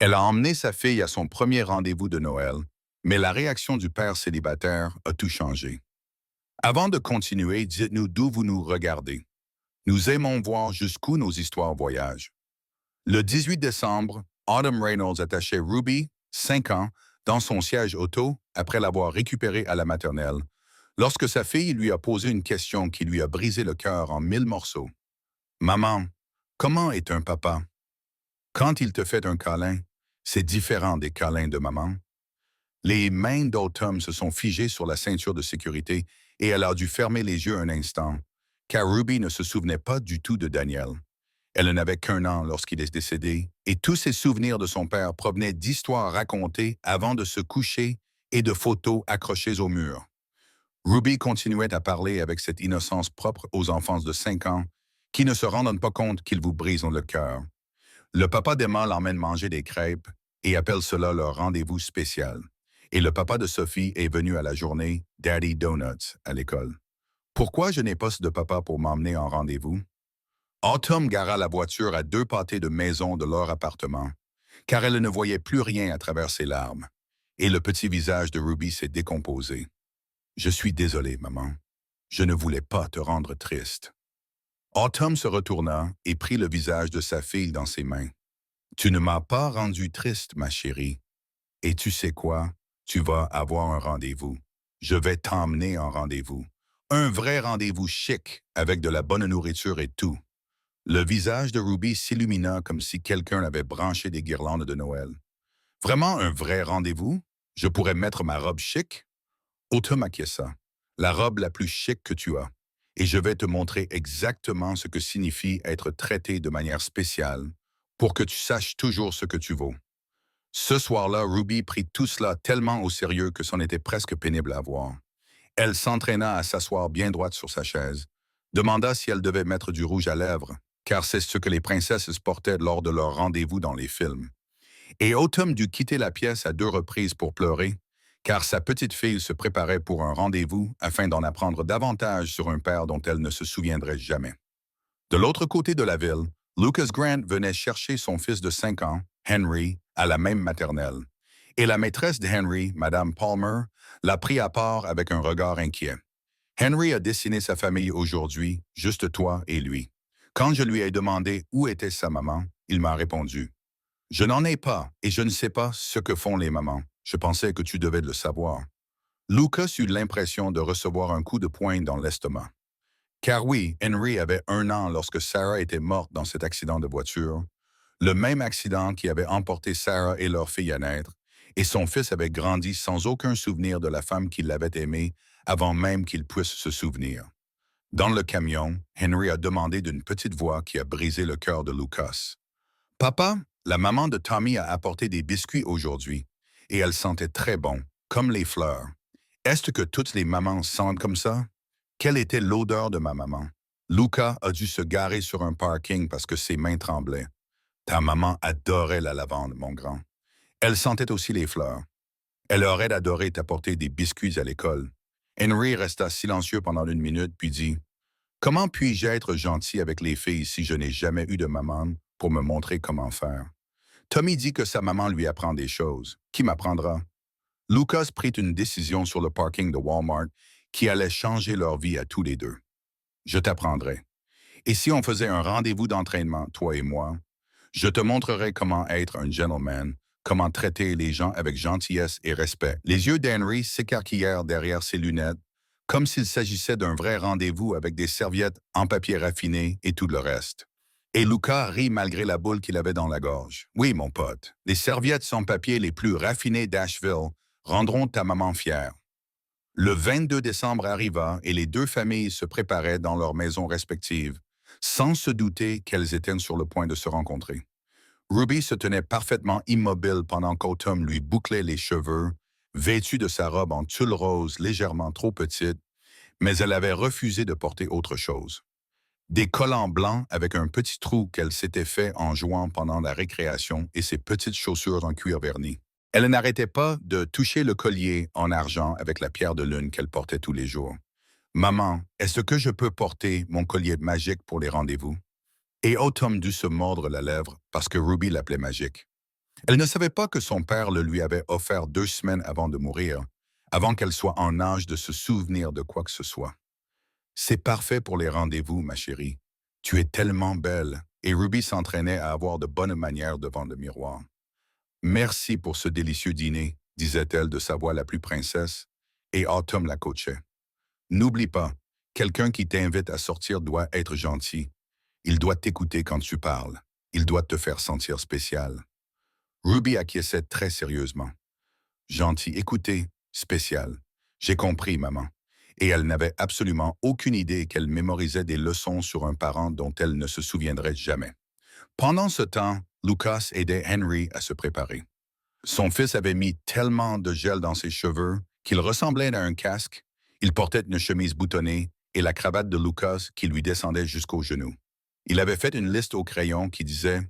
Elle a emmené sa fille à son premier rendez-vous de Noël, mais la réaction du père célibataire a tout changé. Avant de continuer, dites-nous d'où vous nous regardez. Nous aimons voir jusqu'où nos histoires voyagent. Le 18 décembre, Autumn Reynolds attachait Ruby, 5 ans, dans son siège auto après l'avoir récupérée à la maternelle, lorsque sa fille lui a posé une question qui lui a brisé le cœur en 1000 morceaux. Maman, comment est un papa? Quand il te fait un câlin, c'est différent des câlins de maman. Les mains d'Autumn se sont figées sur la ceinture de sécurité et elle a dû fermer les yeux un instant, car Ruby ne se souvenait pas du tout de Daniel. Elle n'avait qu'un an lorsqu'il est décédé, et tous ses souvenirs de son père provenaient d'histoires racontées avant de se coucher et de photos accrochées au mur. Ruby continuait à parler avec cette innocence propre aux enfants de 5 ans qui ne se rendent pas compte qu'ils vous brisent le cœur. Le papa d'Emma l'emmène manger des crêpes et appelle cela leur rendez-vous spécial. Et le papa de Sophie est venu à la journée Daddy Donuts à l'école. Pourquoi je n'ai pas de papa pour m'emmener en rendez-vous? Autumn gara la voiture à 2 pâtés de maison de leur appartement, car elle ne voyait plus rien à travers ses larmes. Et le petit visage de Ruby s'est décomposé. Je suis désolé, maman. Je ne voulais pas te rendre triste. Autumn se retourna et prit le visage de sa fille dans ses mains. Tu ne m'as pas rendu triste, ma chérie. Et tu sais quoi? Tu vas avoir un rendez-vous. Je vais t'emmener en rendez-vous. Un vrai rendez-vous chic, avec de la bonne nourriture et tout. Le visage de Ruby s'illumina comme si quelqu'un avait branché des guirlandes de Noël. Vraiment un vrai rendez-vous? Je pourrais mettre ma robe chic? Autumn acquiesça. La robe la plus chic que tu as. Et je vais te montrer exactement ce que signifie être traité de manière spéciale pour que tu saches toujours ce que tu vaux. Ce soir-là, Ruby prit tout cela tellement au sérieux que c'en était presque pénible à voir. Elle s'entraîna à s'asseoir bien droite sur sa chaise, demanda si elle devait mettre du rouge à lèvres, car c'est ce que les princesses portaient lors de leur rendez-vous dans les films. Et Autumn dut quitter la pièce à 2 reprises pour pleurer, car sa petite fille se préparait pour un rendez-vous afin d'en apprendre davantage sur un père dont elle ne se souviendrait jamais. De l'autre côté de la ville, Lucas Grant venait chercher son fils de 5 ans, Henry, à la même maternelle. Et la maîtresse de Henry, Madame Palmer, l'a pris à part avec un regard inquiet. Henry a dessiné sa famille aujourd'hui, juste toi et lui. Quand je lui ai demandé où était sa maman, il m'a répondu. Je n'en ai pas et je ne sais pas ce que font les mamans. Je pensais que tu devais le savoir. Lucas eut l'impression de recevoir un coup de poing dans l'estomac. Car oui, Henry avait 1 an lorsque Sarah était morte dans cet accident de voiture, le même accident qui avait emporté Sarah et leur fille à naître, et son fils avait grandi sans aucun souvenir de la femme qui l'avait aimé avant même qu'il puisse se souvenir. Dans le camion, Henry a demandé d'une petite voix qui a brisé le cœur de Lucas. Papa, la maman de Tommy a apporté des biscuits aujourd'hui, et elle sentait très bon, comme les fleurs. Est-ce que toutes les mamans sentent comme ça? Quelle était l'odeur de ma maman? Luca a dû se garer sur un parking parce que ses mains tremblaient. Ta maman adorait la lavande, mon grand. Elle sentait aussi les fleurs. Elle aurait adoré t'apporter des biscuits à l'école. Henry resta silencieux pendant 1 minute, puis dit, comment puis-je être gentil avec les filles si je n'ai jamais eu de maman pour me montrer comment faire? Tommy dit que sa maman lui apprend des choses. Qui m'apprendra? Lucas prit une décision sur le parking de Walmart qui allait changer leur vie à tous les deux. Je t'apprendrai. Et si on faisait un rendez-vous d'entraînement, toi et moi, je te montrerai comment être un gentleman, comment traiter les gens avec gentillesse et respect. Les yeux d'Henry s'écarquillèrent derrière ses lunettes, comme s'il s'agissait d'un vrai rendez-vous avec des serviettes en papier raffiné et tout le reste. Et Lucas rit malgré la boule qu'il avait dans la gorge. Oui, mon pote, les serviettes sans papier les plus raffinées d'Asheville rendront ta maman fière. Le 22 décembre arriva et les 2 familles se préparaient dans leurs maisons respectives, sans se douter qu'elles étaient sur le point de se rencontrer. Ruby se tenait parfaitement immobile pendant qu'Autumn lui bouclait les cheveux, vêtue de sa robe en tulle rose légèrement trop petite, mais elle avait refusé de porter autre chose. Des collants blancs avec un petit trou qu'elle s'était fait en jouant pendant la récréation et ses petites chaussures en cuir verni. Elle n'arrêtait pas de toucher le collier en argent avec la pierre de lune qu'elle portait tous les jours. Maman, est-ce que je peux porter mon collier magique pour les rendez-vous? Et Autumn dut se mordre la lèvre parce que Ruby l'appelait magique. Elle ne savait pas que son père le lui avait offert 2 semaines avant de mourir, avant qu'elle soit en âge de se souvenir de quoi que ce soit. C'est parfait pour les rendez-vous, ma chérie. Tu es tellement belle. Et Ruby s'entraînait à avoir de bonnes manières devant le miroir. Merci pour ce délicieux dîner, disait-elle de sa voix la plus princesse, et Autumn la coachait. N'oublie pas, quelqu'un qui t'invite à sortir doit être gentil. Il doit t'écouter quand tu parles. Il doit te faire sentir spécial. Ruby acquiesçait très sérieusement. Gentil, écoutez, spécial. J'ai compris, maman. Et elle n'avait absolument aucune idée qu'elle mémorisait des leçons sur un parent dont elle ne se souviendrait jamais. Pendant ce temps, Lucas aidait Henry à se préparer. Son fils avait mis tellement de gel dans ses cheveux qu'il ressemblait à un casque. Il portait une chemise boutonnée et la cravate de Lucas qui lui descendait jusqu'aux genoux. Il avait fait une liste au crayon qui disait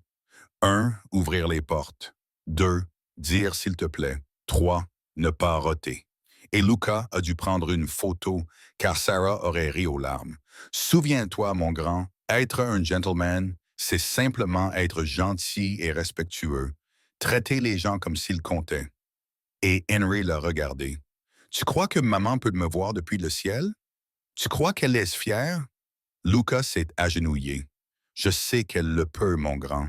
1. Ouvrir les portes. 2. Dire s'il te plaît. 3. Ne pas roter. Et Lucas a dû prendre une photo car Sarah aurait ri aux larmes. Souviens-toi, mon grand, être un gentleman, c'est simplement être gentil et respectueux. Traiter les gens comme s'ils comptaient. Et Henry l'a regardé. Tu crois que maman peut me voir depuis le ciel? Tu crois qu'elle est fière? Lucas s'est agenouillé. Je sais qu'elle le peut, mon grand.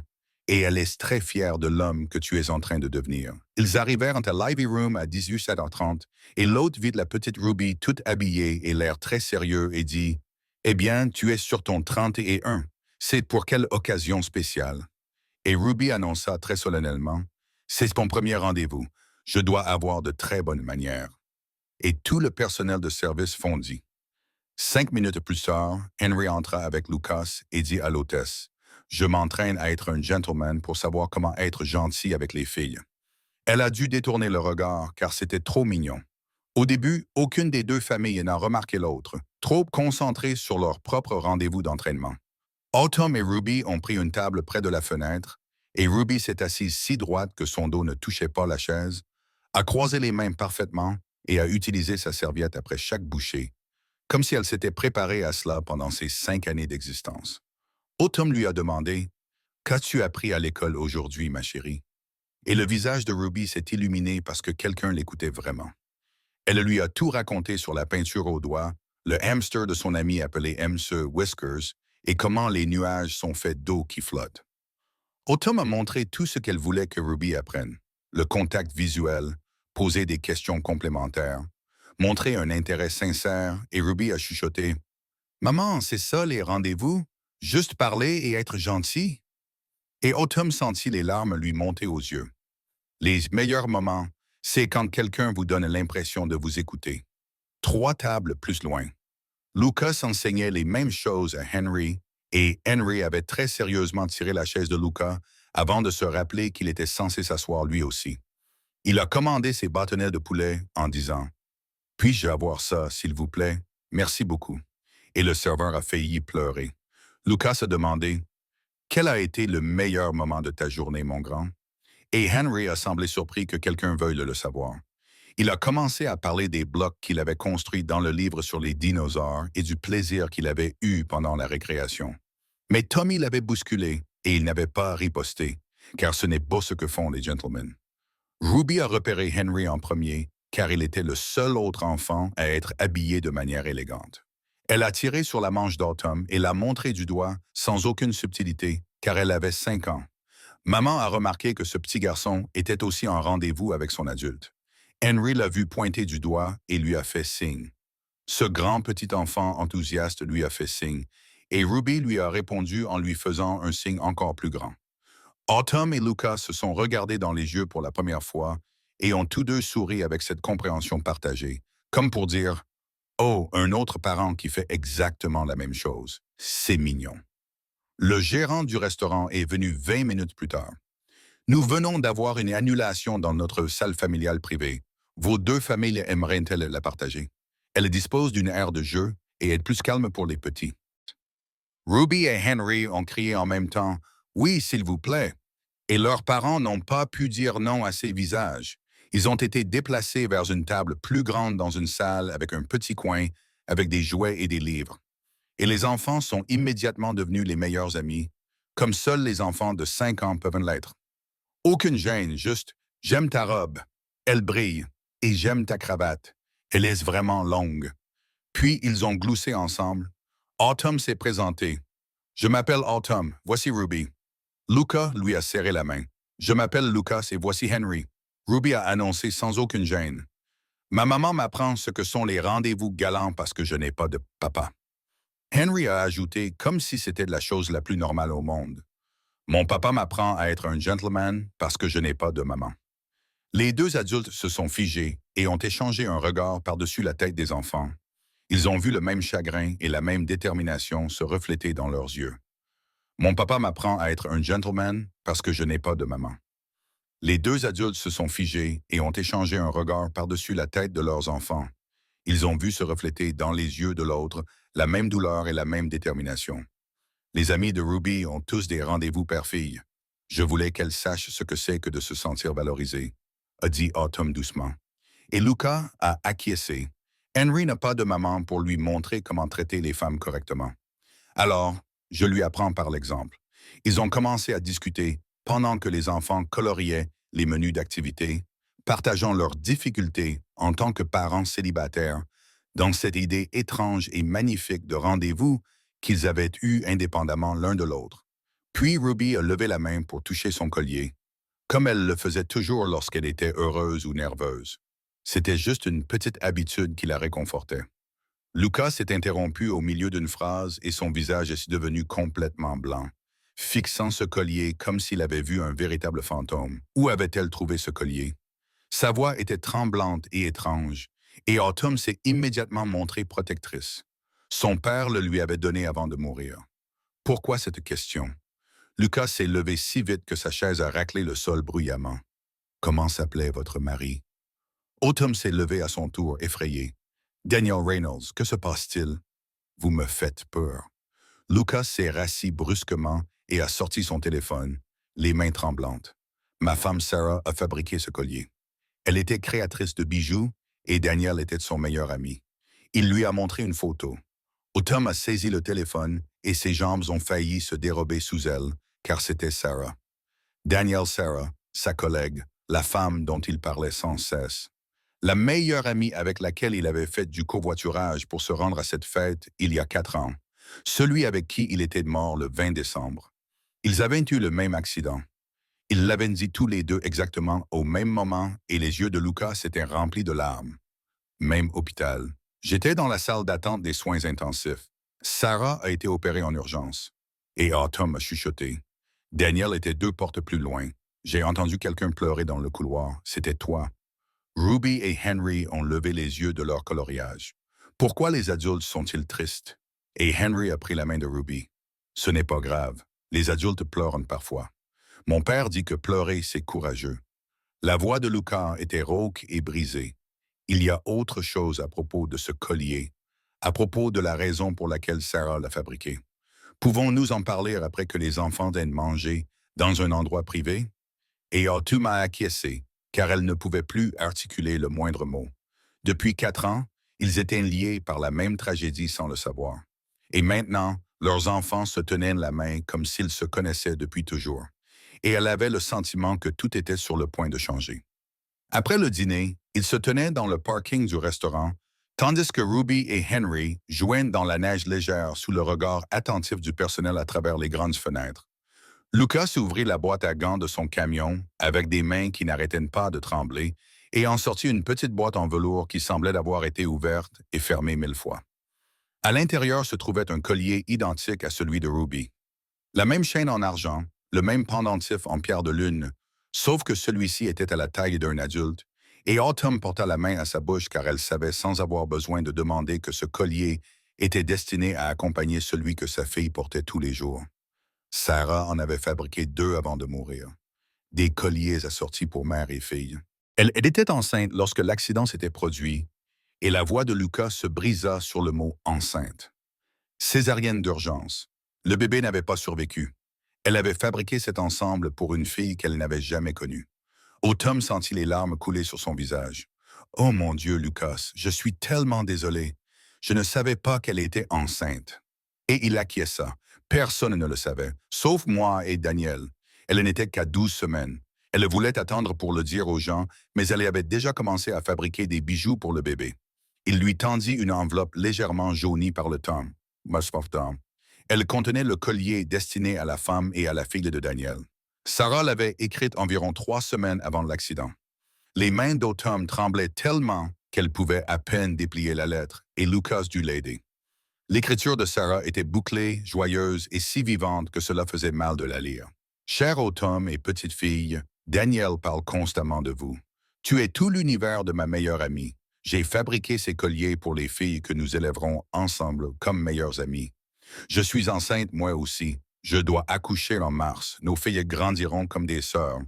Et elle est très fière de l'homme que tu es en train de devenir. Ils arrivèrent à l'Ivy Room à 18h30 et l'hôte vit la petite Ruby toute habillée et l'air très sérieux et dit « Eh bien, tu es sur ton 31. C'est pour quelle occasion spéciale? » Et Ruby annonça très solennellement « C'est mon premier rendez-vous. Je dois avoir de très bonnes manières. » Et tout le personnel de service fondit. 5 minutes plus tard, Henry entra avec Lucas et dit à l'hôtesse « Je m'entraîne à être un gentleman pour savoir comment être gentil avec les filles. » Elle a dû détourner le regard car c'était trop mignon. Au début, aucune des deux familles n'a remarqué l'autre, trop concentrées sur leur propre rendez-vous d'entraînement. Autumn et Ruby ont pris une table près de la fenêtre et Ruby s'est assise si droite que son dos ne touchait pas la chaise, a croisé les mains parfaitement et a utilisé sa serviette après chaque bouchée, comme si elle s'était préparée à cela pendant ses 5 années d'existence. Autumn lui a demandé « Qu'as-tu appris à l'école aujourd'hui, ma chérie? » Et le visage de Ruby s'est illuminé parce que quelqu'un l'écoutait vraiment. Elle lui a tout raconté sur la peinture au doigt, le hamster de son ami appelé MC Whiskers et comment les nuages sont faits d'eau qui flotte. Autumn a montré tout ce qu'elle voulait que Ruby apprenne. Le contact visuel, poser des questions complémentaires, montrer un intérêt sincère et Ruby a chuchoté « Maman, c'est ça les rendez-vous? Juste parler et être gentil? » Et Autumn sentit les larmes lui monter aux yeux. Les meilleurs moments, c'est quand quelqu'un vous donne l'impression de vous écouter. 3 tables plus loin. Lucas enseignait les mêmes choses à Henry et Henry avait très sérieusement tiré la chaise de Lucas avant de se rappeler qu'il était censé s'asseoir lui aussi. Il a commandé ses bâtonnets de poulet en disant « Puis-je avoir ça, s'il vous plaît? Merci beaucoup. » Et le serveur a failli pleurer. Lucas a demandé « Quel a été le meilleur moment de ta journée, mon grand? » Et Henry a semblé surpris que quelqu'un veuille le savoir. Il a commencé à parler des blocs qu'il avait construits dans le livre sur les dinosaures et du plaisir qu'il avait eu pendant la récréation. Mais Tommy l'avait bousculé et il n'avait pas riposté, car ce n'est pas ce que font les gentlemen. Ruby a repéré Henry en premier, car il était le seul autre enfant à être habillé de manière élégante. Elle a tiré sur la manche d'Autumn et l'a montré du doigt sans aucune subtilité, car elle avait 5 ans. Maman a remarqué que ce petit garçon était aussi en rendez-vous avec son adulte. Henry l'a vu pointer du doigt et lui a fait signe. Ce grand petit enfant enthousiaste lui a fait signe, et Ruby lui a répondu en lui faisant un signe encore plus grand. Autumn et Lucas se sont regardés dans les yeux pour la première fois et ont tous deux souri avec cette compréhension partagée, comme pour dire « Oh, un autre parent qui fait exactement la même chose. C'est mignon. » Le gérant du restaurant est venu 20 minutes plus tard. Nous venons d'avoir une annulation dans notre salle familiale privée. Vos 2 familles aimeraient-elles la partager? Elle dispose d'une aire de jeu et est plus calme pour les petits. Ruby et Henry ont crié en même temps « Oui, s'il vous plaît », et leurs parents n'ont pas pu dire non à ces visages. Ils ont été déplacés vers une table plus grande dans une salle avec un petit coin, avec des jouets et des livres. Et les enfants sont immédiatement devenus les meilleurs amis, comme seuls les enfants de 5 ans peuvent l'être. Aucune gêne, juste j'aime ta robe, elle brille, et j'aime ta cravate, elle est vraiment longue. Puis ils ont gloussé ensemble. Autumn s'est présenté. Je m'appelle Autumn, voici Ruby. Luca lui a serré la main. Je m'appelle Lucas et voici Henry. Ruby a annoncé sans aucune gêne. Ma maman m'apprend ce que sont les rendez-vous galants parce que je n'ai pas de papa. Henry a ajouté comme si c'était la chose la plus normale au monde. Mon papa m'apprend à être un gentleman parce que je n'ai pas de maman. Les deux adultes se sont figés et ont échangé un regard par-dessus la tête des enfants. Ils ont vu le même chagrin et la même détermination se refléter dans leurs yeux. Mon papa m'apprend à être un gentleman parce que je n'ai pas de maman. Les deux adultes se sont figés et ont échangé un regard par-dessus la tête de leurs enfants. Ils ont vu se refléter dans les yeux de l'autre la même douleur et la même détermination. Les amis de Ruby ont tous des rendez-vous père-fille. Je voulais qu'elle sache ce que c'est que de se sentir valorisée, a dit Autumn doucement. Et Luca a acquiescé. Henry n'a pas de maman pour lui montrer comment traiter les femmes correctement. Alors, je lui apprends par l'exemple. Ils ont commencé à discuter pendant que les enfants coloriaient les menus d'activité, partageant leurs difficultés en tant que parents célibataires dans cette idée étrange et magnifique de rendez-vous qu'ils avaient eu indépendamment l'un de l'autre. Puis Ruby a levé la main pour toucher son collier, comme elle le faisait toujours lorsqu'elle était heureuse ou nerveuse. C'était juste une petite habitude qui la réconfortait. Lucas s'est interrompu au milieu d'une phrase et son visage est devenu complètement blanc, fixant ce collier comme s'il avait vu un véritable fantôme. Où avait-elle trouvé ce collier? Sa voix était tremblante et étrange, et Autumn s'est immédiatement montrée protectrice. Son père le lui avait donné avant de mourir. Pourquoi cette question? Lucas s'est levé si vite que sa chaise a raclé le sol bruyamment. Comment s'appelait votre mari? Autumn s'est levé à son tour, effrayé. Daniel Reynolds, que se passe-t-il? Vous me faites peur. Lucas s'est rassis brusquement et a sorti son téléphone, les mains tremblantes. Ma femme Sarah a fabriqué ce collier. Elle était créatrice de bijoux et Daniel était son meilleur ami. Il lui a montré une photo. Autumn a saisi le téléphone et ses jambes ont failli se dérober sous elle, car c'était Sarah. Daniel Sarah, sa collègue, la femme dont il parlait sans cesse. La meilleure amie avec laquelle il avait fait du covoiturage pour se rendre à cette fête il y a 4 ans. Celui avec qui il était mort le 20 décembre. Ils avaient eu le même accident. Ils l'avaient dit tous les deux exactement au même moment et les yeux de Lucas s'étaient remplis de larmes. Même hôpital. J'étais dans la salle d'attente des soins intensifs. Sarah a été opérée en urgence. Et Autumn a chuchoté. Daniel était 2 portes plus loin. J'ai entendu quelqu'un pleurer dans le couloir. C'était toi. Ruby et Henry ont levé les yeux de leur coloriage. Pourquoi les adultes sont-ils tristes? Et Henry a pris la main de Ruby. Ce n'est pas grave. Les adultes pleurent parfois. Mon père dit que pleurer, c'est courageux. La voix de Lucas était rauque et brisée. Il y a autre chose à propos de ce collier, à propos de la raison pour laquelle Sarah l'a fabriqué. Pouvons-nous en parler après que les enfants aient mangé dans un endroit privé? Et Autumn a acquiescé, car elle ne pouvait plus articuler le moindre mot. Depuis 4 ans, ils étaient liés par la même tragédie sans le savoir. Et maintenant, leurs enfants se tenaient la main comme s'ils se connaissaient depuis toujours. Et elle avait le sentiment que tout était sur le point de changer. Après le dîner, ils se tenaient dans le parking du restaurant, tandis que Ruby et Henry jouaient dans la neige légère sous le regard attentif du personnel à travers les grandes fenêtres. Lucas ouvrit la boîte à gants de son camion avec des mains qui n'arrêtaient pas de trembler et en sortit une petite boîte en velours qui semblait avoir été ouverte et fermée 1000 fois. À l'intérieur se trouvait un collier identique à celui de Ruby. La même chaîne en argent, le même pendentif en pierre de lune, sauf que celui-ci était à la taille d'un adulte, et Autumn porta la main à sa bouche car elle savait sans avoir besoin de demander que ce collier était destiné à accompagner celui que sa fille portait tous les jours. Sarah en avait fabriqué 2 avant de mourir. Des colliers assortis pour mère et fille. Elle était enceinte lorsque l'accident s'était produit, et la voix de Lucas se brisa sur le mot « enceinte ». Césarienne d'urgence. Le bébé n'avait pas survécu. Elle avait fabriqué cet ensemble pour une fille qu'elle n'avait jamais connue. Autumn sentit les larmes couler sur son visage. « Oh mon Dieu, Lucas, je suis tellement désolé. Je ne savais pas qu'elle était enceinte. » Et il acquiesça. Personne ne le savait, sauf moi et Daniel. Elle n'était qu'à 12 semaines. Elle voulait attendre pour le dire aux gens, mais elle avait déjà commencé à fabriquer des bijoux pour le bébé. Il lui tendit une enveloppe légèrement jaunie par le temps. Most of them. Elle contenait le collier destiné à la femme et à la fille de Daniel. Sarah l'avait écrite environ 3 semaines avant l'accident. Les mains d'Autumn tremblaient tellement qu'elle pouvait à peine déplier la lettre, et Lucas dut l'aider. L'écriture de Sarah était bouclée, joyeuse et si vivante que cela faisait mal de la lire. Cher Autumn et petite fille, Daniel parle constamment de vous. Tu es tout l'univers de ma meilleure amie. J'ai fabriqué ces colliers pour les filles que nous élèverons ensemble comme meilleures amies. Je suis enceinte moi aussi. Je dois accoucher en mars. Nos filles grandiront comme des sœurs.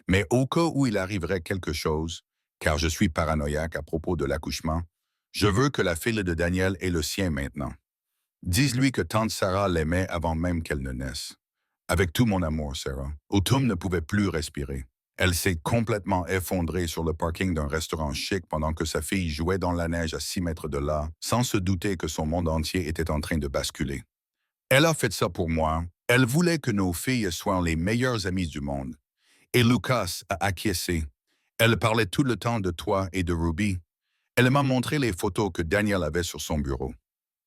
Mais au cas où il arriverait quelque chose, car je suis paranoïaque à propos de l'accouchement, je veux que la fille de Daniel ait le sien maintenant. Dis-lui que tante Sarah l'aimait avant même qu'elle ne naisse. Avec tout mon amour, Sarah. Autumn ne pouvait plus respirer. Elle s'est complètement effondrée sur le parking d'un restaurant chic pendant que sa fille jouait dans la neige à 6 mètres de là, sans se douter que son monde entier était en train de basculer. Elle a fait ça pour moi. Elle voulait que nos filles soient les meilleures amies du monde. Et Lucas a acquiescé. Elle parlait tout le temps de toi et de Ruby. Elle m'a montré les photos que Daniel avait sur son bureau.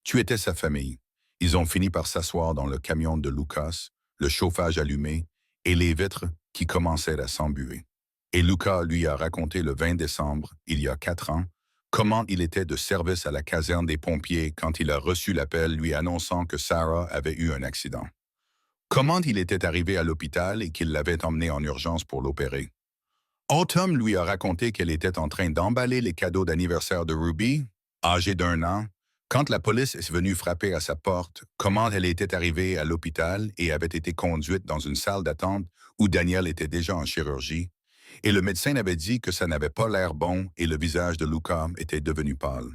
Tu étais sa famille. Ils ont fini par s'asseoir dans le camion de Lucas, le chauffage allumé et les vitres qui commençaient à s'embuer. Et Lucas lui a raconté le 20 décembre, il y a 4 ans, comment il était de service à la caserne des pompiers quand il a reçu l'appel lui annonçant que Sarah avait eu un accident. Comment il était arrivé à l'hôpital et qu'il l'avait emmenée en urgence pour l'opérer. Autumn lui a raconté qu'elle était en train d'emballer les cadeaux d'anniversaire de Ruby, âgée d'1 an, quand la police est venue frapper à sa porte, comment elle était arrivée à l'hôpital et avait été conduite dans une salle d'attente où Daniel était déjà en chirurgie, et le médecin avait dit que ça n'avait pas l'air bon et le visage de Lucas était devenu pâle.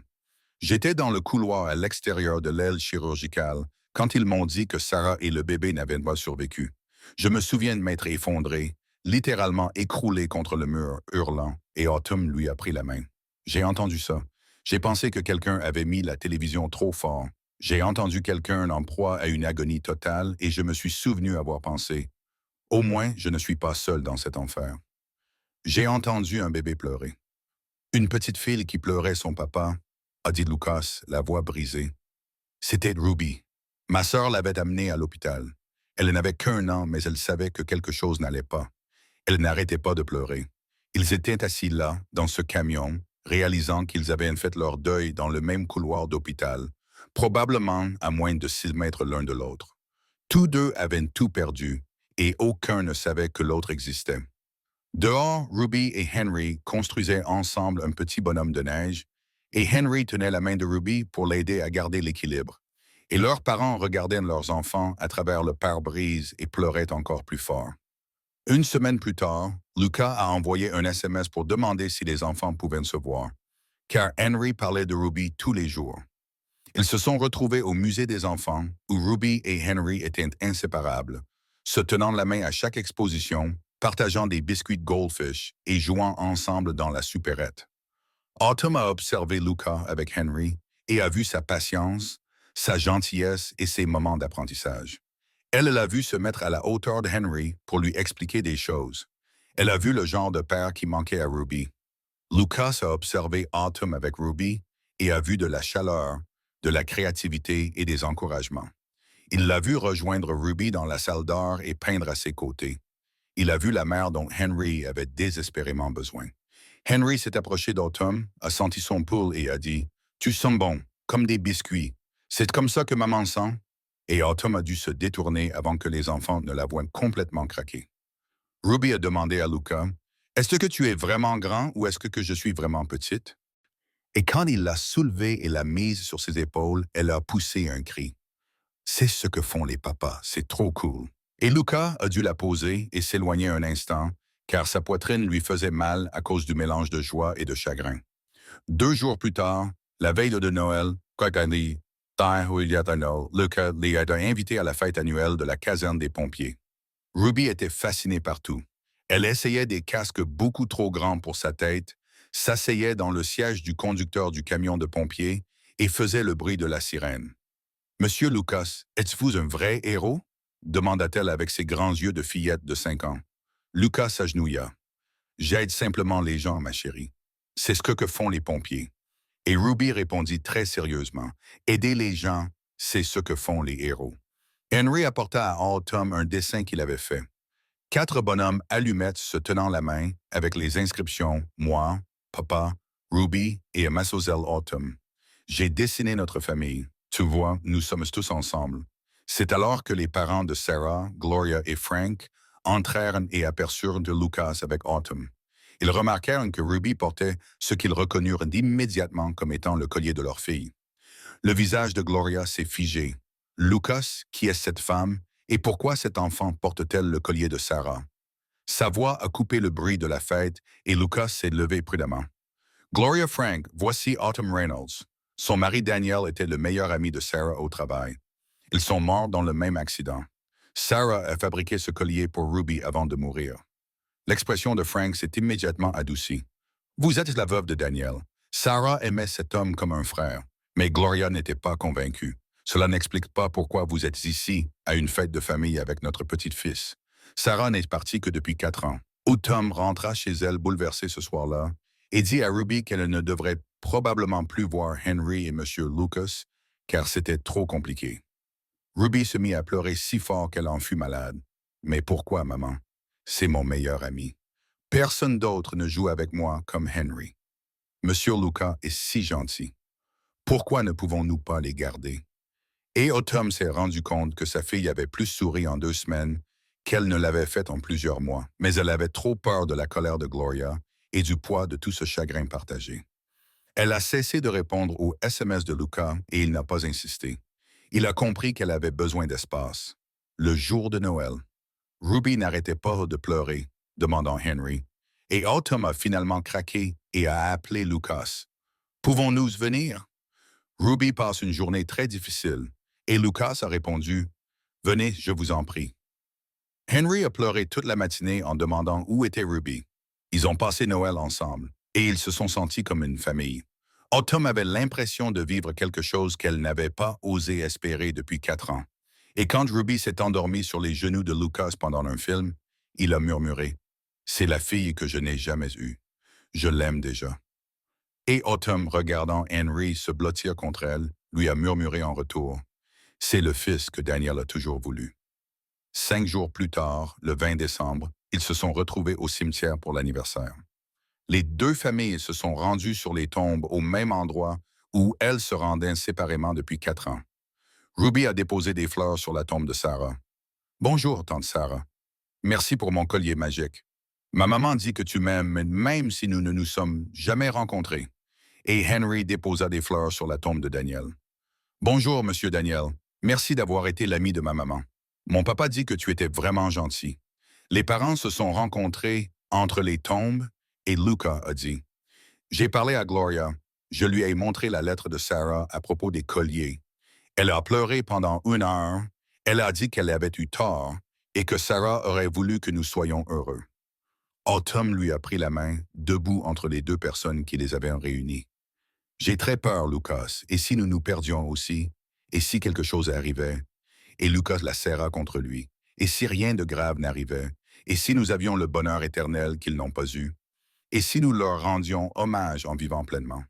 J'étais dans le couloir à l'extérieur de l'aile chirurgicale quand ils m'ont dit que Sarah et le bébé n'avaient pas survécu. Je me souviens de m'être effondré, littéralement écroulé contre le mur, hurlant, et Autumn lui a pris la main. J'ai entendu ça. J'ai pensé que quelqu'un avait mis la télévision trop fort. J'ai entendu quelqu'un en proie à une agonie totale et je me suis souvenu avoir pensé « Au moins, je ne suis pas seul dans cet enfer. » J'ai entendu un bébé pleurer. Une petite fille qui pleurait son papa, a dit Lucas, la voix brisée. C'était Ruby. Ma sœur l'avait amenée à l'hôpital. Elle n'avait qu'1 an, mais elle savait que quelque chose n'allait pas. Elle n'arrêtait pas de pleurer. Ils étaient assis là, dans ce camion, réalisant qu'ils avaient fait leur deuil dans le même couloir d'hôpital, probablement à moins de 6 mètres l'un de l'autre. Tous deux avaient tout perdu, et aucun ne savait que l'autre existait. Dehors, Ruby et Henry construisaient ensemble un petit bonhomme de neige, et Henry tenait la main de Ruby pour l'aider à garder l'équilibre. Et leurs parents regardaient leurs enfants à travers le pare-brise et pleuraient encore plus fort. Une semaine plus tard, Lucas a envoyé un SMS pour demander si les enfants pouvaient se voir, car Henry parlait de Ruby tous les jours. Ils se sont retrouvés au musée des enfants, où Ruby et Henry étaient inséparables, se tenant la main à chaque exposition, partageant des biscuits Goldfish et jouant ensemble dans la supérette. Autumn a observé Lucas avec Henry et a vu sa patience, sa gentillesse et ses moments d'apprentissage. Elle l'a vu se mettre à la hauteur de Henry pour lui expliquer des choses. Elle a vu le genre de père qui manquait à Ruby. Lucas a observé Autumn avec Ruby et a vu de la chaleur, de la créativité et des encouragements. Il l'a vu rejoindre Ruby dans la salle d'art et peindre à ses côtés. Il a vu la mère dont Henry avait désespérément besoin. Henry s'est approché d'Autumn, a senti son pouls et a dit « Tu sens bon, comme des biscuits. C'est comme ça que maman sent ?» Et Autumn a dû se détourner avant que les enfants ne la voient complètement craquer. Ruby a demandé à Lucas « Est-ce que tu es vraiment grand ou est-ce que je suis vraiment petite? » Et quand il l'a soulevée et l'a mise sur ses épaules, elle a poussé un cri. C'est ce que font les papas, c'est trop cool. Et Lucas a dû la poser et s'éloigner un instant, car sa poitrine lui faisait mal à cause du mélange de joie et de chagrin. 2 jours plus tard, la veille de Noël, Lucas l'a invité à la fête annuelle de la caserne des pompiers. Ruby était fascinée par tout. Elle essayait des casques beaucoup trop grands pour sa tête, s'asseyait dans le siège du conducteur du camion de pompiers et faisait le bruit de la sirène. « Monsieur Lucas, êtes-vous un vrai héros ?» demanda-t-elle avec ses grands yeux de fillette de 5 ans. Lucas s'agenouilla. J'aide simplement les gens, ma chérie. C'est ce que font les pompiers. Et Ruby répondit très sérieusement. Aider les gens, c'est ce que font les héros. Henry apporta à Autumn un dessin qu'il avait fait. 4 bonhommes allumettes se tenant la main avec les inscriptions moi, papa, Ruby et Mademoiselle Autumn. J'ai dessiné notre famille. Tu vois, nous sommes tous ensemble. C'est alors que les parents de Sarah, Gloria et Frank entrèrent et aperçurent de Lucas avec Autumn. Ils remarquèrent que Ruby portait ce qu'ils reconnurent immédiatement comme étant le collier de leur fille. Le visage de Gloria s'est figé. Lucas, qui est cette femme, et pourquoi cet enfant porte-t-elle le collier de Sarah? Sa voix a coupé le bruit de la fête et Lucas s'est levé prudemment. Gloria Frank, voici Autumn Reynolds. Son mari Daniel était le meilleur ami de Sarah au travail. Ils sont morts dans le même accident. Sarah a fabriqué ce collier pour Ruby avant de mourir. L'expression de Frank s'est immédiatement adoucie. Vous êtes la veuve de Daniel. Sarah aimait cet homme comme un frère, mais Gloria n'était pas convaincue. Cela n'explique pas pourquoi vous êtes ici, à une fête de famille avec notre petit-fils. Sarah n'est partie que depuis 4 ans. Autumn rentra chez elle bouleversée ce soir-là et dit à Ruby qu'elle ne devrait probablement plus voir Henry et M. Lucas, car c'était trop compliqué. Ruby se mit à pleurer si fort qu'elle en fut malade. Mais pourquoi, maman? C'est mon meilleur ami. Personne d'autre ne joue avec moi comme Henry. Monsieur Lucas est si gentil. Pourquoi ne pouvons-nous pas les garder? Et Autumn s'est rendu compte que sa fille avait plus souri en 2 semaines qu'elle ne l'avait fait en plusieurs mois, mais elle avait trop peur de la colère de Gloria et du poids de tout ce chagrin partagé. Elle a cessé de répondre aux SMS de Lucas et il n'a pas insisté. Il a compris qu'elle avait besoin d'espace. Le jour de Noël, Ruby n'arrêtait pas de pleurer, demandant Henry, et Autumn a finalement craqué et a appelé Lucas. Pouvons-nous venir? Ruby passe une journée très difficile, et Lucas a répondu, venez, je vous en prie. Henry a pleuré toute la matinée en demandant où était Ruby. Ils ont passé Noël ensemble, et ils se sont sentis comme une famille. Autumn avait l'impression de vivre quelque chose qu'elle n'avait pas osé espérer depuis 4 ans. Et quand Ruby s'est endormie sur les genoux de Lucas pendant un film, il a murmuré « C'est la fille que je n'ai jamais eue. Je l'aime déjà. » Et Autumn, regardant Henry se blottir contre elle, lui a murmuré en retour « C'est le fils que Daniel a toujours voulu. » 5 jours plus tard, le 20 décembre, ils se sont retrouvés au cimetière pour l'anniversaire. Les 2 familles se sont rendues sur les tombes au même endroit où elles se rendaient séparément depuis 4 ans. Ruby a déposé des fleurs sur la tombe de Sarah. « Bonjour, tante Sarah. Merci pour mon collier magique. Ma maman dit que tu m'aimes même si nous ne nous sommes jamais rencontrés. » Et Henry déposa des fleurs sur la tombe de Daniel. « Bonjour, monsieur Daniel. Merci d'avoir été l'ami de ma maman. Mon papa dit que tu étais vraiment gentil. » Les parents se sont rencontrés entre les tombes et Lucas a dit « J'ai parlé à Gloria. Je lui ai montré la lettre de Sarah à propos des colliers. Elle a pleuré pendant 1 heure. Elle a dit qu'elle avait eu tort et que Sarah aurait voulu que nous soyons heureux. » Autumn lui a pris la main, debout entre les 2 personnes qui les avaient réunies. « J'ai très peur, Lucas, et si nous nous perdions aussi, et si quelque chose arrivait? » Et Lucas la serra contre lui. « Et si rien de grave n'arrivait? Et si nous avions le bonheur éternel qu'ils n'ont pas eu? Et si nous leur rendions hommage en vivant pleinement? »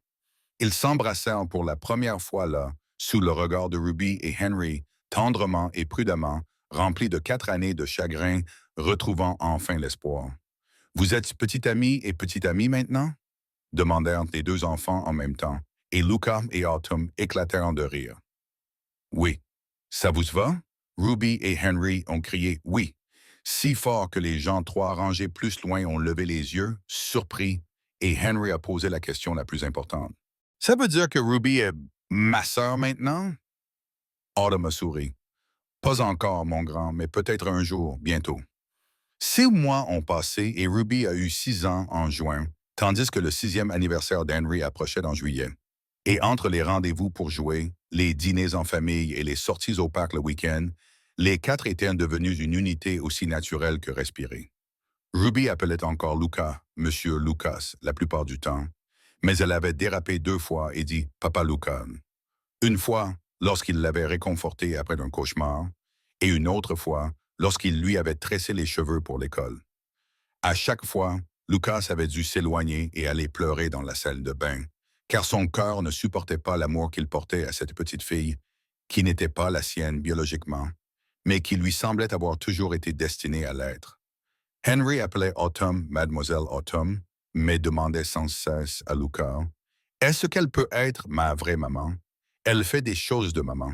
Ils s'embrassèrent pour la première fois là, sous le regard de Ruby et Henry, tendrement et prudemment, remplis de 4 années de chagrin, retrouvant enfin l'espoir. « Vous êtes petit ami et petite amie maintenant? » demandèrent les 2 enfants en même temps, et Lucas et Autumn éclatèrent de rire. « Oui. Ça vous va? » Ruby et Henry ont crié « oui », si fort que les gens 3 rangées plus loin ont levé les yeux, surpris, et Henry a posé la question la plus importante. « Ça veut dire que Ruby est ma sœur maintenant? » Autumn a souri. « Pas encore, mon grand, mais peut-être un jour, bientôt. » 6 mois ont passé et Ruby a eu 6 ans en juin, tandis que le 6e anniversaire d'Henry approchait en juillet. Et entre les rendez-vous pour jouer, les dîners en famille et les sorties au parc le week-end, les 4 étaient devenus une unité aussi naturelle que respirée. Ruby appelait encore Lucas, Monsieur Lucas, la plupart du temps, mais elle avait dérapé 2 fois et dit « Papa Lucas ». Une fois, lorsqu'il l'avait réconforté après un cauchemar, et une autre fois, lorsqu'il lui avait tressé les cheveux pour l'école. À chaque fois, Lucas avait dû s'éloigner et aller pleurer dans la salle de bain, car son cœur ne supportait pas l'amour qu'il portait à cette petite fille, qui n'était pas la sienne biologiquement, mais qui lui semblait avoir toujours été destinée à l'être. Henry appelait Autumn Mademoiselle Autumn, mais demandait sans cesse à Lucas, est-ce qu'elle peut être ma vraie maman? Elle fait des choses de maman.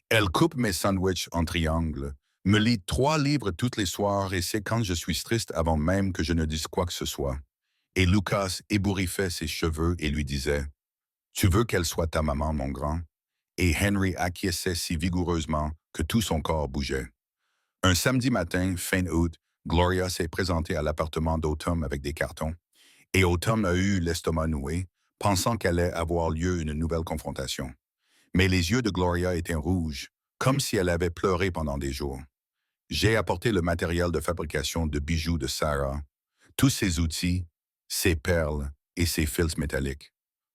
Elle coupe mes sandwichs en triangle, me lit 3 livres tous les soirs et c'est quand je suis triste avant même que je ne dise quoi que ce soit. Et Lucas ébouriffait ses cheveux et lui disait, tu veux qu'elle soit ta maman, mon grand? Et Henry acquiesçait si vigoureusement que tout son corps bougeait. Un samedi matin, fin août, Gloria s'est présentée à l'appartement d'Autumn avec des cartons, et Autumn a eu l'estomac noué, pensant qu'allait avoir lieu une nouvelle confrontation. Mais les yeux de Gloria étaient rouges, comme si elle avait pleuré pendant des jours. J'ai apporté le matériel de fabrication de bijoux de Sarah, tous ses outils, ses perles et ses fils métalliques.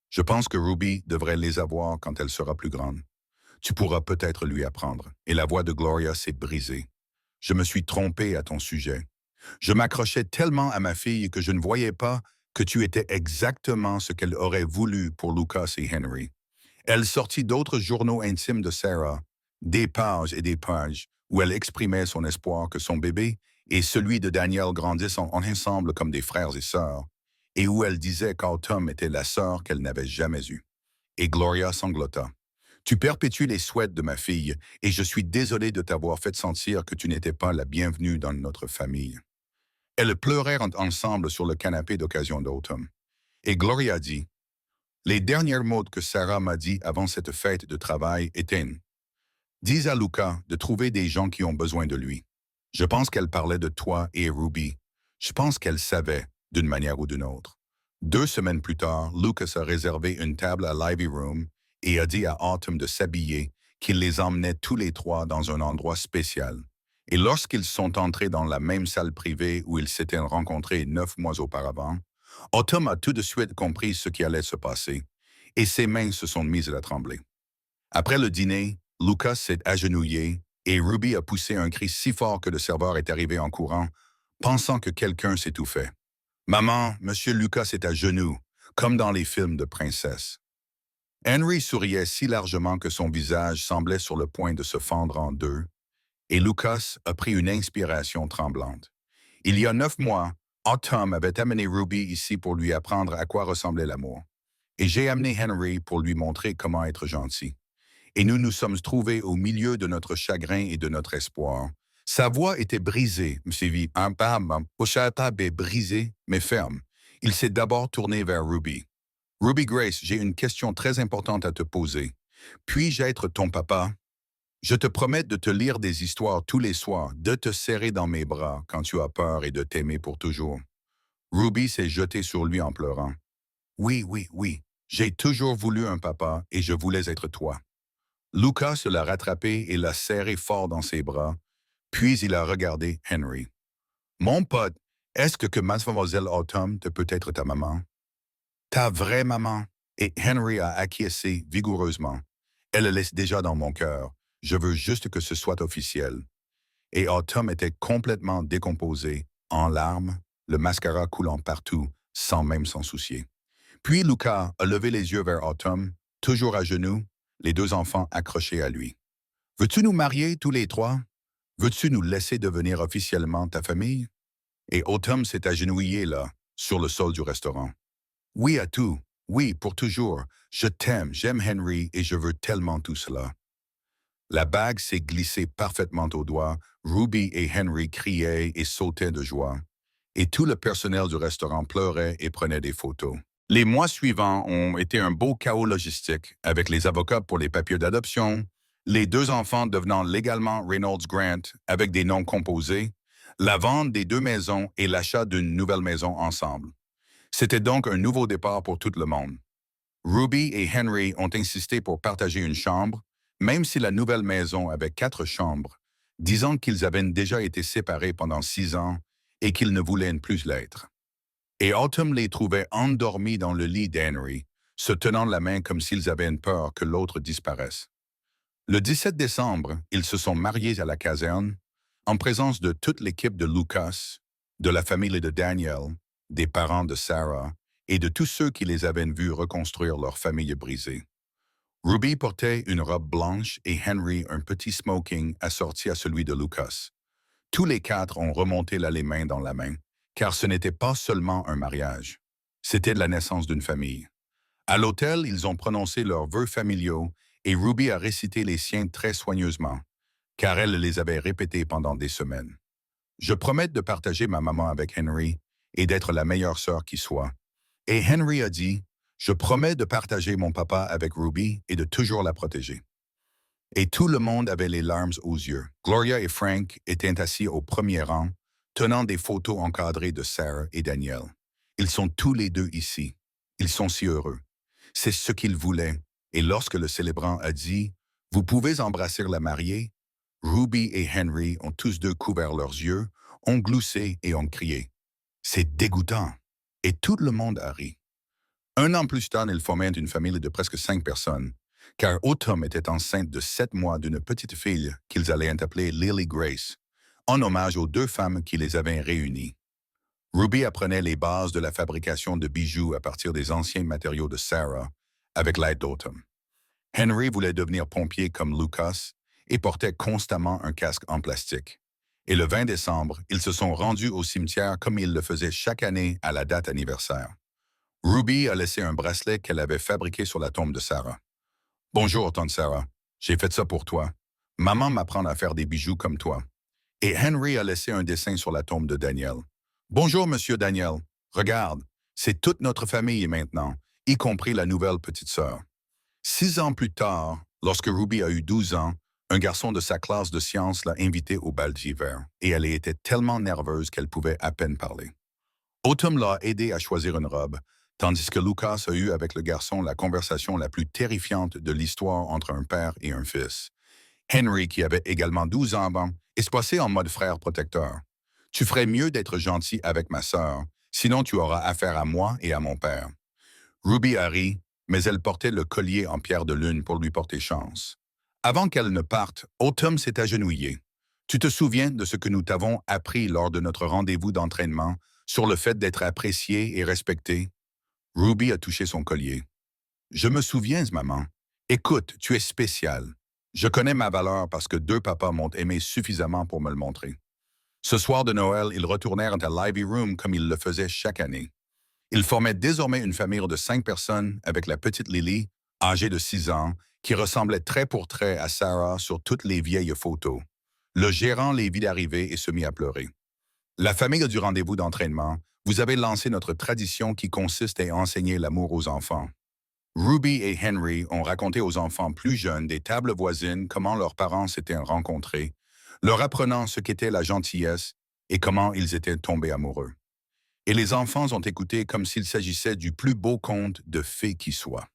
Je pense que Ruby devrait les avoir quand elle sera plus grande. Tu pourras peut-être lui apprendre. Et la voix de Gloria s'est brisée. Je me suis trompé à ton sujet. Je m'accrochais tellement à ma fille que je ne voyais pas que tu étais exactement ce qu'elle aurait voulu pour Lucas et Henry. Elle sortit d'autres journaux intimes de Sarah, des pages et des pages, où elle exprimait son espoir que son bébé et celui de Daniel grandissent ensemble comme des frères et sœurs, et où elle disait qu'Autumn était la sœur qu'elle n'avait jamais eue. Et Gloria sanglota. Tu perpétues les souhaits de ma fille, et je suis désolé de t'avoir fait sentir que tu n'étais pas la bienvenue dans notre famille. Elles pleurèrent ensemble sur le canapé d'occasion d'Autumn. Et Gloria dit, les derniers mots que Sarah m'a dit avant cette fête de travail étaient « Dis à Lucas de trouver des gens qui ont besoin de lui. » Je pense qu'elle parlait de toi et Ruby. Je pense qu'elle savait, d'une manière ou d'une autre. 2 semaines plus tard, Lucas a réservé une table à l'Ivy Room et a dit à Autumn de s'habiller, qu'il les emmenait tous les 3 dans un endroit spécial. Et lorsqu'ils sont entrés dans la même salle privée où ils s'étaient rencontrés 9 mois auparavant, Autumn a tout de suite compris ce qui allait se passer, et ses mains se sont mises à trembler. Après le dîner, Lucas s'est agenouillé, et Ruby a poussé un cri si fort que le serveur est arrivé en courant, pensant que quelqu'un s'étouffait. « Maman, Monsieur Lucas est à genoux, comme dans les films de princesse. » Henry souriait si largement que son visage semblait sur le point de se fendre en deux, et Lucas a pris une inspiration tremblante. Il y a 9 mois, Autumn avait amené Ruby ici pour lui apprendre à quoi ressemblait l'amour. Et j'ai amené Henry pour lui montrer comment être gentil. Et nous nous sommes trouvés au milieu de notre chagrin et de notre espoir. Sa voix était brisée, M. est brisée, mais ferme. Il s'est d'abord tourné vers Ruby. « Ruby Grace, j'ai une question très importante à te poser. Puis-je être ton papa? Je te promets de te lire des histoires tous les soirs, de te serrer dans mes bras quand tu as peur et de t'aimer pour toujours. » Ruby s'est jetée sur lui en pleurant. « Oui, oui, oui, j'ai toujours voulu un papa et je voulais être toi. » Lucas l'a rattrapé et l'a serré fort dans ses bras, puis il a regardé Henry. « Mon pote, est-ce que Mademoiselle Autumn te peut être ta maman? »« Ta vraie maman? » Et Henry a acquiescé vigoureusement. « Elle le laisse déjà dans mon cœur. Je veux juste que ce soit officiel. » Et Autumn était complètement décomposée, en larmes, le mascara coulant partout, sans même s'en soucier. Puis Lucas a levé les yeux vers Autumn, toujours à genoux, les 2 enfants accrochés à lui. « Veux-tu nous marier tous les 3? Veux-tu nous laisser devenir officiellement ta famille? » Et Autumn s'est agenouillée là, sur le sol du restaurant. « Oui à tout, oui, pour toujours. Je t'aime, j'aime Henry et je veux tellement tout cela. » La bague s'est glissée parfaitement au doigt, Ruby et Henry criaient et sautaient de joie, et tout le personnel du restaurant pleurait et prenait des photos. Les mois suivants ont été un beau chaos logistique, avec les avocats pour les papiers d'adoption, les 2 enfants devenant légalement Reynolds Grant avec des noms composés, la vente des 2 maisons et l'achat d'une nouvelle maison ensemble. C'était donc un nouveau départ pour tout le monde. Ruby et Henry ont insisté pour partager une chambre, même si la nouvelle maison avait 4 chambres, disant qu'ils avaient déjà été séparés pendant 6 ans et qu'ils ne voulaient plus l'être. Et Autumn les trouvait endormis dans le lit d'Henry, se tenant la main comme s'ils avaient une peur que l'autre disparaisse. Le 17 décembre, ils se sont mariés à la caserne, en présence de toute l'équipe de Lucas, de la famille de Daniel, des parents de Sarah et de tous ceux qui les avaient vus reconstruire leur famille brisée. Ruby portait une robe blanche et Henry un petit smoking assorti à celui de Lucas. Tous les quatre ont remonté là les mains dans la main, car ce n'était pas seulement un mariage. C'était la naissance d'une famille. À l'hôtel, ils ont prononcé leurs vœux familiaux et Ruby a récité les siens très soigneusement, car elle les avait répétés pendant des semaines. Je promets de partager ma maman avec Henry et d'être la meilleure sœur qui soit. Et Henry a dit, je promets de partager mon papa avec Ruby et de toujours la protéger. Et tout le monde avait les larmes aux yeux. Gloria et Frank étaient assis au premier rang, tenant des photos encadrées de Sarah et Daniel. Ils sont tous les deux ici. Ils sont si heureux. C'est ce qu'ils voulaient. Et lorsque le célébrant a dit « Vous pouvez embrasser la mariée », Ruby et Henry ont tous deux couvert leurs yeux, ont gloussé et ont crié. C'est dégoûtant. Et tout le monde a ri. Un an plus tard, ils formaient une famille de presque 5 personnes, car Autumn était enceinte de 7 mois d'une petite fille qu'ils allaient appeler Lily Grace, en hommage aux 2 femmes qui les avaient réunies. Ruby apprenait les bases de la fabrication de bijoux à partir des anciens matériaux de Sarah, avec l'aide d'Autumn. Henry voulait devenir pompier comme Lucas et portait constamment un casque en plastique. Et le 20 décembre, ils se sont rendus au cimetière comme ils le faisaient chaque année à la date anniversaire. Ruby a laissé un bracelet qu'elle avait fabriqué sur la tombe de Sarah. « Bonjour, tante Sarah. J'ai fait ça pour toi. Maman m'apprend à faire des bijoux comme toi. » Et Henry a laissé un dessin sur la tombe de Daniel. « Bonjour, monsieur Daniel. Regarde, c'est toute notre famille maintenant, y compris la nouvelle petite sœur. » 6 ans plus tard, lorsque Ruby a eu 12 ans, un garçon de sa classe de sciences l'a invitée au bal d'hiver, et elle était tellement nerveuse qu'elle pouvait à peine parler. Autumn l'a aidé à choisir une robe, tandis que Lucas a eu avec le garçon la conversation la plus terrifiante de l'histoire entre un père et un fils. Henry, qui avait également 12 ans avant, est passé en mode frère protecteur. « Tu ferais mieux d'être gentil avec ma sœur, sinon tu auras affaire à moi et à mon père. » Ruby a ri, mais elle portait le collier en pierre de lune pour lui porter chance. Avant qu'elle ne parte, Autumn s'est agenouillée. « Tu te souviens de ce que nous t'avons appris lors de notre rendez-vous d'entraînement sur le fait d'être apprécié et respecté? » Ruby a touché son collier. « Je me souviens, maman. Écoute, tu es spécial. Je connais ma valeur parce que 2 papas m'ont aimé suffisamment pour me le montrer. » Ce soir de Noël, ils retournèrent à l'Ivy Room comme ils le faisaient chaque année. Ils formaient désormais une famille de 5 personnes avec la petite Lily, âgée de 6 ans, qui ressemblait trait pour trait à Sarah sur toutes les vieilles photos. Le gérant les vit d'arriver et se mit à pleurer. « La famille du rendez-vous d'entraînement, vous avez lancé notre tradition qui consiste à enseigner l'amour aux enfants. » Ruby et Henry ont raconté aux enfants plus jeunes des tables voisines comment leurs parents s'étaient rencontrés, leur apprenant ce qu'était la gentillesse et comment ils étaient tombés amoureux. Et les enfants ont écouté comme s'il s'agissait du plus beau conte de fées qui soit.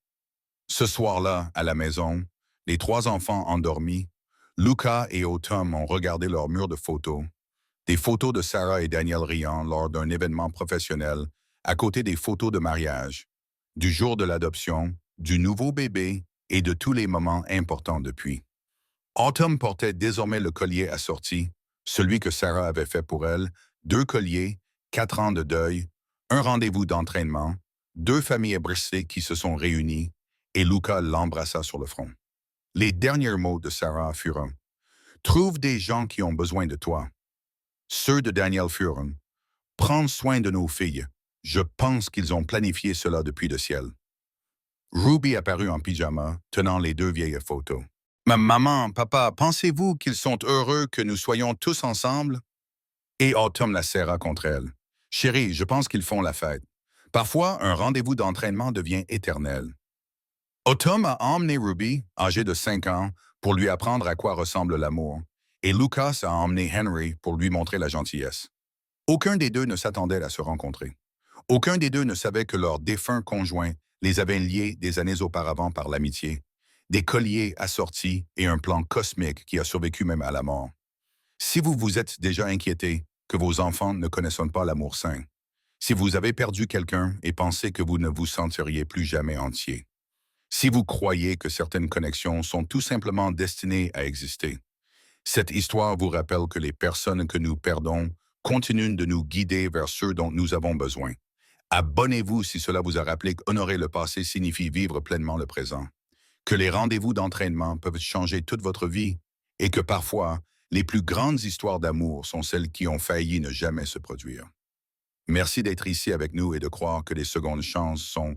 Ce soir-là, à la maison, les 3 enfants endormis, Lucas et Autumn ont regardé leur mur de photos, des photos de Sarah et Daniel riant lors d'un événement professionnel, à côté des photos de mariage, du jour de l'adoption, du nouveau bébé et de tous les moments importants depuis. Autumn portait désormais le collier assorti, celui que Sarah avait fait pour elle, 2 colliers, 4 ans de deuil, un rendez-vous d'entraînement, 2 familles brisées qui se sont réunies, et Lucas l'embrassa sur le front. Les derniers mots de Sarah furent « Trouve des gens qui ont besoin de toi. » Ceux de Daniel furent « Prends soin de nos filles. Je pense qu'ils ont planifié cela depuis le ciel. » Ruby apparut en pyjama, tenant les 2 vieilles photos. « Maman, papa, pensez-vous qu'ils sont heureux que nous soyons tous ensemble? » Et Autumn la serra contre elle. « Chérie, je pense qu'ils font la fête. Parfois, un rendez-vous d'entraînement devient éternel. » Autumn a emmené Ruby, âgée de 5 ans, pour lui apprendre à quoi ressemble l'amour, et Lucas a emmené Henry pour lui montrer la gentillesse. Aucun des deux ne s'attendait à se rencontrer. Aucun des deux ne savait que leur défunt conjoint les avait liés des années auparavant par l'amitié, des colliers assortis et un plan cosmique qui a survécu même à la mort. Si vous vous êtes déjà inquiété que vos enfants ne connaissent pas l'amour sain, si vous avez perdu quelqu'un et pensez que vous ne vous sentiriez plus jamais entier, si vous croyez que certaines connexions sont tout simplement destinées à exister, cette histoire vous rappelle que les personnes que nous perdons continuent de nous guider vers ceux dont nous avons besoin. Abonnez-vous si cela vous a rappelé qu'honorer le passé signifie vivre pleinement le présent, que les rendez-vous d'entraînement peuvent changer toute votre vie et que parfois, les plus grandes histoires d'amour sont celles qui ont failli ne jamais se produire. Merci d'être ici avec nous et de croire que les secondes chances sont